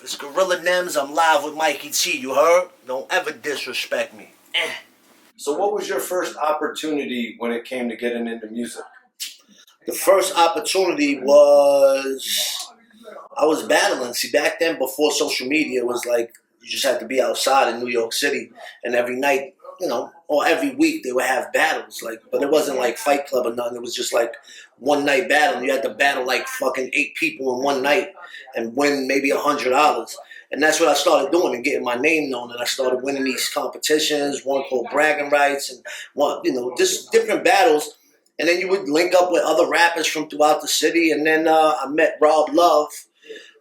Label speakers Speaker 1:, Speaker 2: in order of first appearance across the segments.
Speaker 1: It's Gorilla Nems. I'm live with Mikey T. You heard? Don't ever disrespect me.
Speaker 2: So, what was your first opportunity when it came to getting into music?
Speaker 1: The first opportunity was I was battling. See, back then, before social media, it was like you just had to be outside in New York City, and every night, or every week they would have battles. Like, but it wasn't like Fight Club or nothing. It was just like one night battle. You had to battle like fucking 8 people in one night and win maybe $100. And that's what I started doing and getting my name known. And I started winning these competitions, one called Bragging Rights, and one, just different battles. And then you would link up with other rappers from throughout the city. And then I met Rob Love,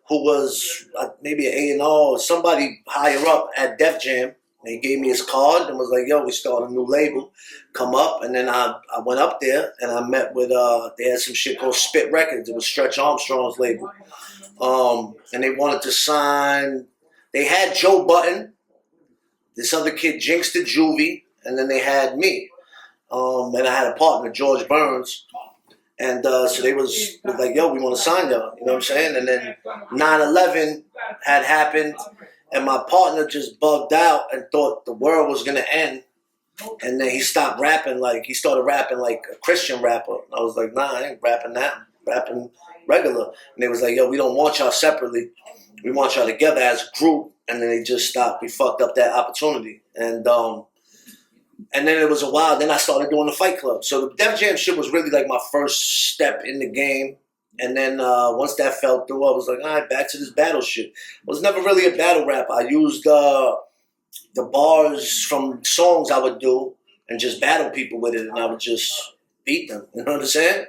Speaker 1: who was maybe an A&R or somebody higher up at Def Jam. And he gave me his card and was like, yo, we start a new label. Come up. And then I went up there and I met with, they had some shit called Spit Records. It was Stretch Armstrong's label. And they wanted to sign, they had Joe Button, this other kid, Jinx the Juvie, and then they had me. And I had a partner, George Burns. And so they was like, yo, we want to sign y'all. You know what I'm saying? And then 9/11 had happened, and my partner just bugged out and thought the world was going to end. And then he stopped rapping. He started rapping like a Christian rapper. And I was like, nah, I ain't rapping that. I'm rapping regular. And they was like, yo, we don't want y'all separately. We want y'all together as a group. And then they just stopped. We fucked up that opportunity. And then it was a while. Then I started doing the Fight Club. So the Def Jam shit was really like my first step in the game. And then once that fell through, I was like, all right, back to this battle shit. I was never really a battle rapper. I used the bars from songs I would do and just battle people with it. And I would just beat them. You know what I'm saying?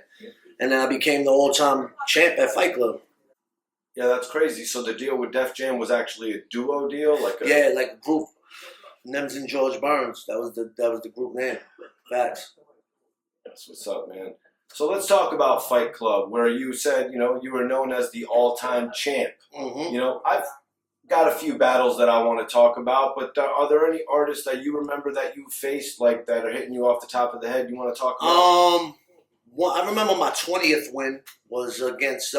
Speaker 1: And then I became the all-time champ at Fight Club.
Speaker 2: Yeah, that's crazy. So the deal with Def Jam was actually a duo deal?
Speaker 1: Like a group. Nems and George Burns. That was the group name. Facts.
Speaker 2: That's what's up, man. So let's talk about Fight Club, where you said, you were known as the all-time champ.
Speaker 1: Mm-hmm.
Speaker 2: I've got a few battles that I want to talk about, but are there any artists that you remember that you faced, like, that are hitting you off the top of the head you want to talk about?
Speaker 1: Well, I remember my 20th win was against,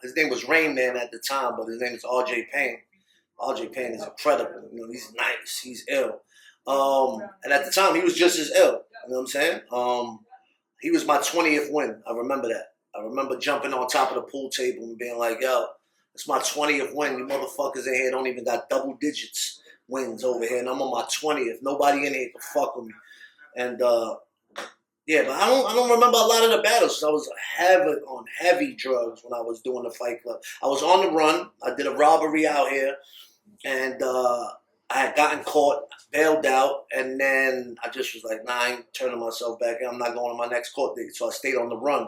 Speaker 1: his name was Rain Man at the time, but his name is R.J. Payne. R.J. Payne is incredible. He's nice. He's ill. And at the time, he was just as ill. You know what I'm saying? He was my 20th win. I remember that. I remember jumping on top of the pool table and being like, yo, it's my 20th win. You motherfuckers in here don't even got double digits wins over here. And I'm on my 20th. Nobody in here can fuck with me. And, yeah, but I don't remember a lot of the battles. I was on heavy drugs when I was doing the Fight Club. I was on the run. I did a robbery out here. And I had gotten caught, bailed out, and then I just was like, nah, I ain't turning myself back in. I'm not going to my next court date. So I stayed on the run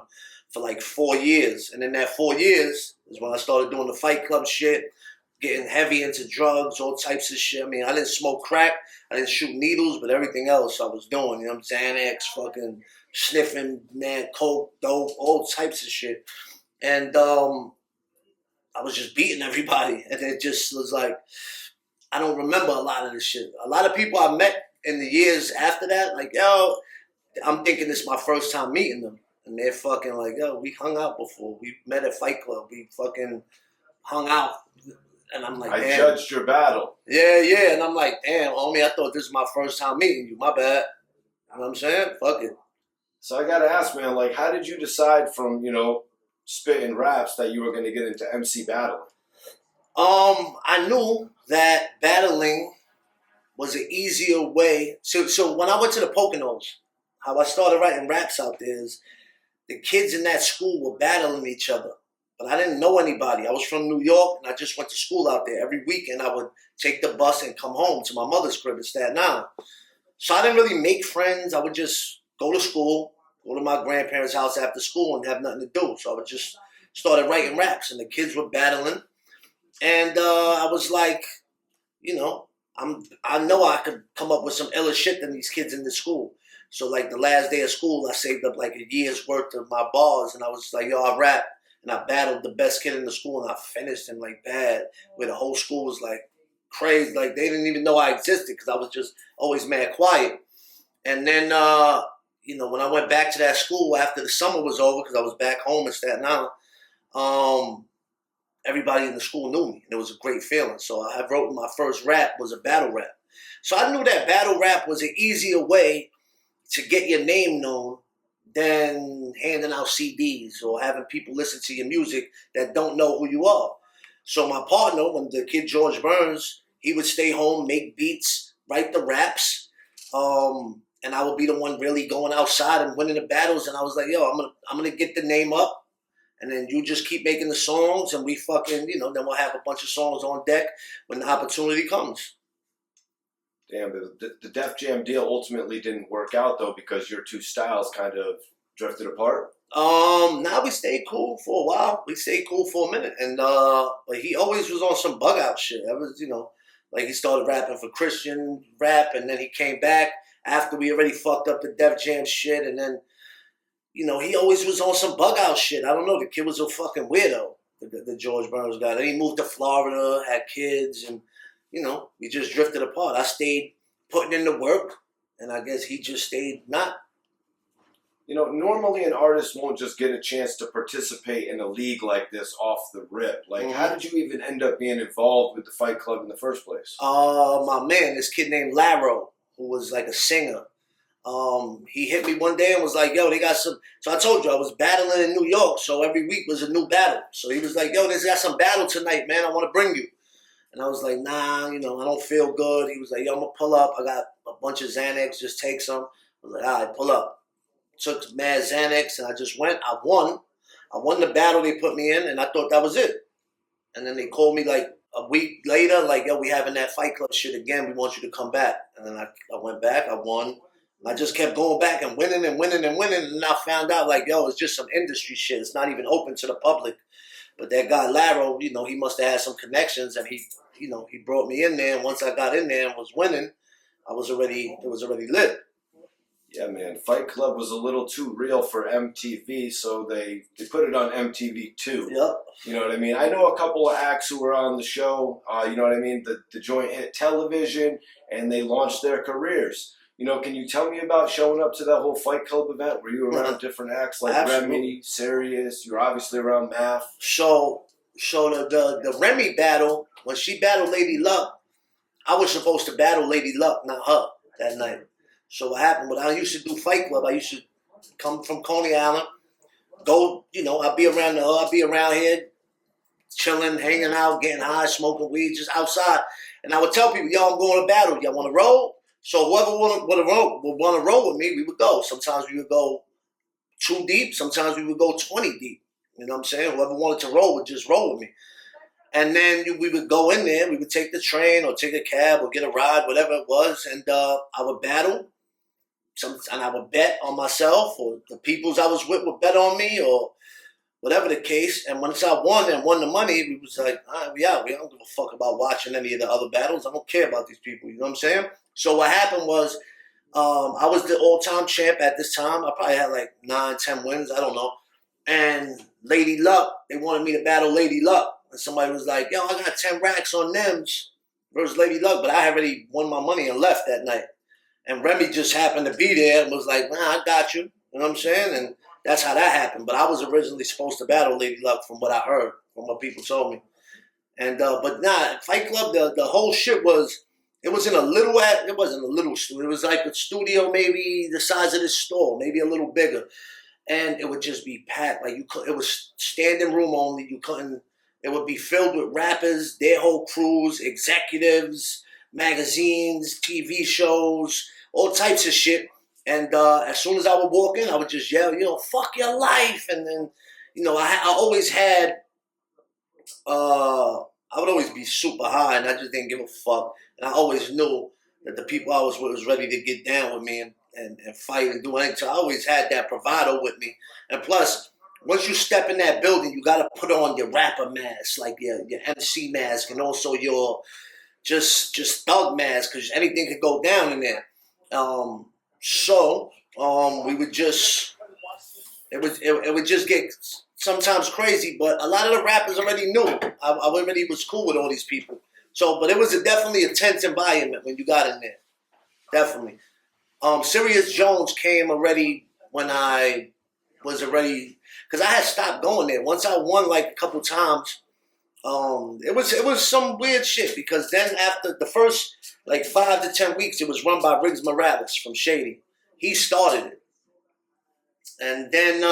Speaker 1: for like 4 years. And in that 4 years is when I started doing the Fight Club shit, getting heavy into drugs, all types of shit. I mean, I didn't smoke crack. I didn't shoot needles, but everything else I was doing. You know what I'm saying? Xanax, fucking sniffing, man, coke, dope, all types of shit. And I was just beating everybody. And it just was like, I don't remember a lot of this shit. A lot of people I met in the years after that, like, yo, I'm thinking this is my first time meeting them. And they're fucking like, yo, we hung out before. We met at Fight Club. We fucking hung out. And I'm like, damn.
Speaker 2: I judged your battle.
Speaker 1: Yeah. And I'm like, damn, homie, I thought this was my first time meeting you. My bad. You know what I'm saying? Fuck it.
Speaker 2: So I got to ask, man, like, how did you decide from, spitting raps that you were going to get into MC battling?
Speaker 1: I knew that battling was an easier way. So when I went to the Poconos, how I started writing raps out there is the kids in that school were battling each other. But I didn't know anybody. I was from New York, and I just went to school out there. Every weekend, I would take the bus and come home to my mother's crib in Staten Island. So I didn't really make friends. I would just go to school, go to my grandparents' house after school, and have nothing to do. So I would just started writing raps, and the kids were battling. And I was like, I know I could come up with some iller shit than these kids in the school. So like the last day of school, I saved up like a year's worth of my bars, and I was like, yo, I rap. And I battled the best kid in the school, and I finished him like bad, where the whole school was like crazy. Like they didn't even know I existed because I was just always mad quiet. And then, when I went back to that school after the summer was over, because I was back home in Staten Island, everybody in the school knew me, and it was a great feeling. So I wrote my first rap was a battle rap. So I knew that battle rap was an easier way to get your name known than handing out CDs or having people listen to your music that don't know who you are. So my partner, when the kid George Burns, he would stay home, make beats, write the raps, and I would be the one really going outside and winning the battles. And I was like, yo, I'm gonna get the name up, and then you just keep making the songs, and we fucking, then we'll have a bunch of songs on deck when the opportunity comes.
Speaker 2: Damn, the Def Jam deal ultimately didn't work out though because your two styles kind of drifted apart.
Speaker 1: Now we stayed cool for a while. We stayed cool for a minute, and but he always was on some bug out shit. That was, like he started rapping for Christian rap, and then he came back after we already fucked up the Def Jam shit, and then, he always was on some bug out shit. I don't know. The kid was a fucking weirdo. The George Burns guy. Then he moved to Florida, had kids, and we just drifted apart. I stayed putting in the work, and I guess he just stayed not.
Speaker 2: Normally an artist won't just get a chance to participate in a league like this off the rip. Like, how did you even end up being involved with the Fight Club in the first place?
Speaker 1: My man, this kid named Laro, who was like a singer. He hit me one day and was like, yo, they got some. So I told you, I was battling in New York, so every week was a new battle. So he was like, yo, they got some battle tonight, man. I want to bring you. And I was like, nah, I don't feel good. He was like, yo, I'm going to pull up. I got a bunch of Xanax. Just take some. I was like, all right, pull up. Took mad Xanax, and I just went. I won. I won the battle they put me in, and I thought that was it. And then they called me like a week later, like, yo, we having that Fight Club shit again. We want you to come back. And then I went back. I won. I just kept going back and winning and winning and winning. And I found out, like, yo, it's just some industry shit. It's not even open to the public. But that guy Laro, he must have had some connections, and he brought me in there. And once I got in there and was winning, it was already lit.
Speaker 2: Yeah, man. Fight Club was a little too real for MTV, so they put it on MTV2.
Speaker 1: Yep.
Speaker 2: You know what I mean? I know a couple of acts who were on the show, you know what I mean? The joint hit television, and they launched their careers. Can you tell me about showing up to that whole Fight Club event? Were you around different acts like Remy, Sirius? You were obviously around Math.
Speaker 1: So the Remy battle, when she battled Lady Luck, I was supposed to battle Lady Luck, not her, that night. So what happened, when I used to do Fight Club, I used to come from Coney Island, go, I'd be around here chilling, hanging out, getting high, smoking weed, just outside. And I would tell people, yo, I'm going to battle. Y'all want to roll? So whoever would want to roll with me, we would go. Sometimes we would go 2 deep. Sometimes we would go 20 deep. You know what I'm saying? Whoever wanted to roll would just roll with me. And then we would go in there. We would take the train or take a cab or get a ride, whatever it was. And I would battle. And I would bet on myself, or the peoples I was with would bet on me, or whatever the case. And once I won and won the money, we was like, all right, we out. We don't give a fuck about watching any of the other battles. I don't care about these people. You know what I'm saying? So what happened was, I was the all-time champ at this time. I probably had like 9, 10 wins. I don't know. And Lady Luck, they wanted me to battle Lady Luck. And somebody was like, yo, I got 10 racks on Nems versus Lady Luck. But I had already won my money and left that night. And Remy just happened to be there and was like, nah, I got you. You know what I'm saying? And that's how that happened. But I was originally supposed to battle Lady Luck from what I heard, from what people told me. And but nah, Fight Club, the whole shit was, it wasn't a little studio. It was like a studio maybe the size of this store, maybe a little bigger. And it would just be packed. Like it was standing room only. It would be filled with rappers, their whole crews, executives, magazines, TV shows, all types of shit. And as soon as I would walk in, I would just yell, fuck your life. And then, I always had, I would always be super high, and I just didn't give a fuck. And I always knew that the people I was with was ready to get down with me and fight and do anything. So I always had that bravado with me. And plus, once you step in that building, you got to put on your rapper mask, like your MC mask, and also your just thug mask, because anything could go down in there. We would just, it would just get sometimes crazy, but a lot of the rappers already knew. I already was cool with all these people. So, but it was definitely a tense environment when you got in there. Definitely. Sirius Jones came already when I was already, because I had stopped going there. Once I won like a couple times, It was some weird shit because then after the first like 5 to 10 weeks, it was run by Riggs Morales from Shady. He started it, and then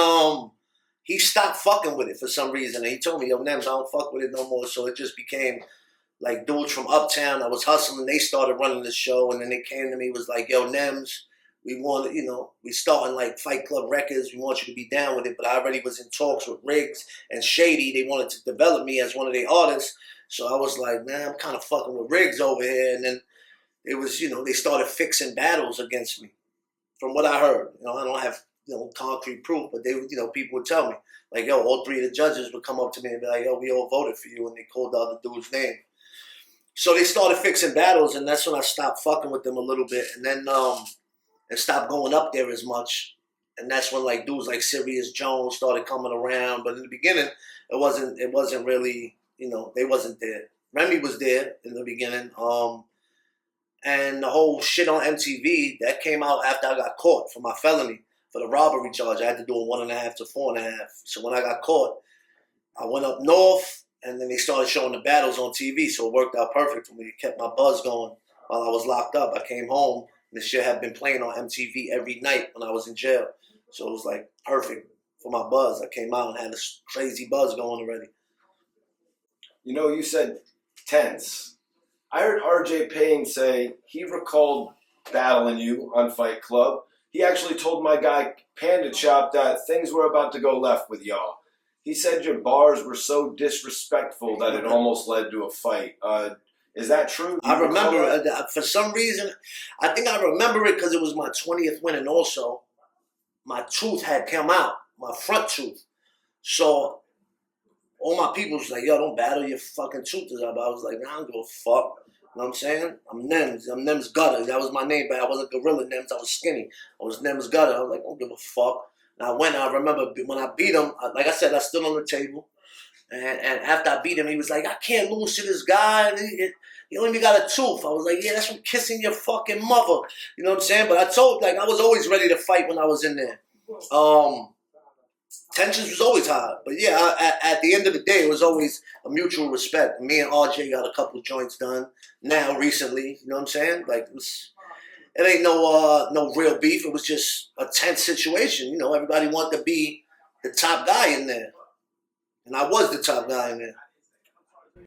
Speaker 1: he stopped fucking with it for some reason. And he told me, "Yo, Nems, I don't fuck with it no more." So it just became like dudes from Uptown. I was hustling. They started running the show, and then they came to me was like, "Yo, Nems, we want, we starting like Fight Club Records. We want you to be down with it." But I already was in talks with Riggs and Shady. They wanted to develop me as one of their artists. So I was like, man, I'm kind of fucking with Riggs over here. And then it was, they started fixing battles against me. From what I heard, I don't have concrete proof, but they, people would tell me like, yo, all three of the judges would come up to me and be like, yo, we all voted for you, and they called the other dude's name. So they started fixing battles, and that's when I stopped fucking with them a little bit, and then and stopped going up there as much. And that's when like dudes like Sirius Jones started coming around. But in the beginning, it wasn't really, they wasn't there. Remy was there in the beginning. And the whole shit on MTV that came out after I got caught for my felony for the robbery charge. I had to do a 1.5 to 4.5. So when I got caught, I went up north, and then they started showing the battles on TV. So it worked out perfect for me. It kept my buzz going while I was locked up. I came home. This shit had been playing on MTV every night when I was in jail. So it was like perfect for my buzz. I came out and had this crazy buzz going already.
Speaker 2: You said tense. I heard RJ Payne say he recalled battling you on Fight Club. He actually told my guy Panda Chop that things were about to go left with y'all. He said your bars were so disrespectful that it almost led to a fight. Is that true?
Speaker 1: I remember, for some reason, I think I remember it because it was my 20th win, and also my tooth had come out, my front tooth. So all my people was like, yo, don't battle, your fucking tooth is up. I was like, nah, I don't give a fuck. You know what I'm saying? I'm Nems Gutter. That was my name, but I wasn't Gorilla Nems. I was skinny. I was Nems Gutter. I was like, I don't give a fuck. And I remember when I beat him, like I said, I stood on the table. And after I beat him, he was like, I can't lose to this guy. He only got a tooth. I was like, yeah, that's from kissing your fucking mother. You know what I'm saying? But I was always ready to fight when I was in there. Tensions was always high. But yeah, at the end of the day, it was always a mutual respect. Me and RJ got a couple joints done now recently. You know what I'm saying? Like, it ain't no real beef. It was just a tense situation. Everybody wanted to be the top guy in there. And I was the top guy in there.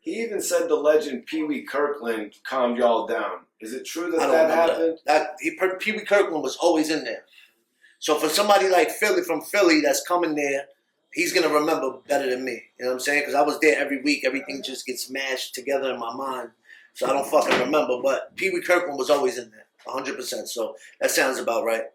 Speaker 2: He even said the legend Pee Wee Kirkland calmed y'all down. Is it true that happened?
Speaker 1: Pee Wee Kirkland was always in there. So for somebody like from Philly that's coming there, he's going to remember better than me. You know what I'm saying? Because I was there every week. Everything just gets mashed together in my mind. So I don't fucking remember. But Pee Wee Kirkland was always in there, 100%. So that sounds about right.